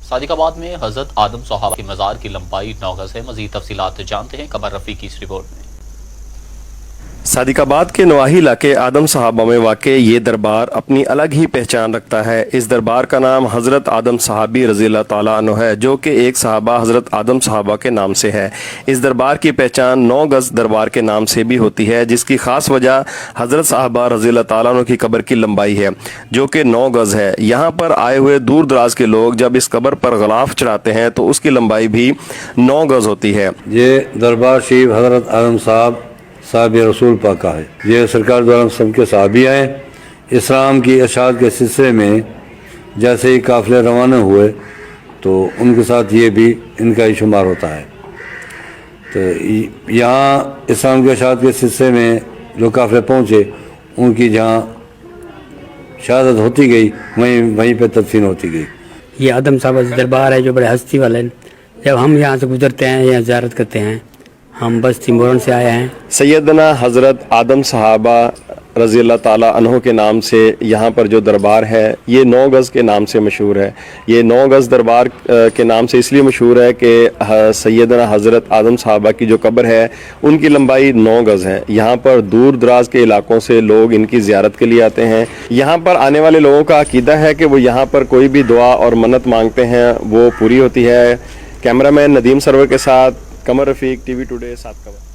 صادق آباد میں حضرت آدم صحابہ کے مزار کی لمبائی 9 گز ہے۔ مزید تفصیلات جانتے ہیں قمر رفیع کی اس رپورٹ میں۔ صادق آباد کے نواحی علاقے آدم صحابہ میں واقع یہ دربار اپنی الگ ہی پہچان رکھتا ہے۔ اس دربار کا نام حضرت آدم صحابی رضی اللہ تعالیٰ عنہ ہے، جو کہ ایک صحابہ حضرت آدم صحابہ کے نام سے ہے۔ اس دربار کی پہچان 9 گز دربار کے نام سے بھی ہوتی ہے، جس کی خاص وجہ حضرت صحابہ رضی اللہ تعالیٰ عنہ کی قبر کی لمبائی ہے، جو کہ 9 گز ہے۔ یہاں پر آئے ہوئے دور دراز کے لوگ جب اس قبر پر غلاف چڑھاتے ہیں تو اس کی لمبائی بھی 9 گز ہوتی ہے۔ یہ دربار شریف حضرت آدم صاحب رسول پاک کا ہے۔ یہ سرکار دو عالم وسلم کے صحابی ہیں۔ اسلام کی ارشاد کے سلسلے میں جیسے ہی قافلے روانہ ہوئے تو ان کے ساتھ یہ بھی ان کا ہی شمار ہوتا ہے۔ تو یہاں اسلام کی ارشاد کے سلسلے میں جو قافلے پہنچے ان کی جہاں شہادت ہوتی گئی وہیں پہ تدفین ہوتی گئی۔ یہ آدم صاحب دربار ہے جو بڑے ہستی والے ہیں۔ جب ہم یہاں سے گزرتے ہیں یا زیارت کرتے ہیں، ہم بستی مورن سے آئے ہیں۔ سیدنا حضرت آدم صحابہ رضی اللہ تعالیٰ عنہ کے نام سے یہاں پر جو دربار ہے یہ 9 گز کے نام سے مشہور ہے۔ یہ 9 گز دربار کے نام سے اس لیے مشہور ہے کہ سیدنا حضرت آدم صحابہ کی جو قبر ہے ان کی لمبائی 9 گز ہے۔ یہاں پر دور دراز کے علاقوں سے لوگ ان کی زیارت کے لیے آتے ہیں۔ یہاں پر آنے والے لوگوں کا عقیدہ ہے کہ وہ یہاں پر کوئی بھی دعا اور منت مانگتے ہیں وہ پوری ہوتی ہے۔ کیمرہ مین ندیم سرور کے ساتھ قمر رفیق، ٹی وی ٹوڈے، ساتھ کور۔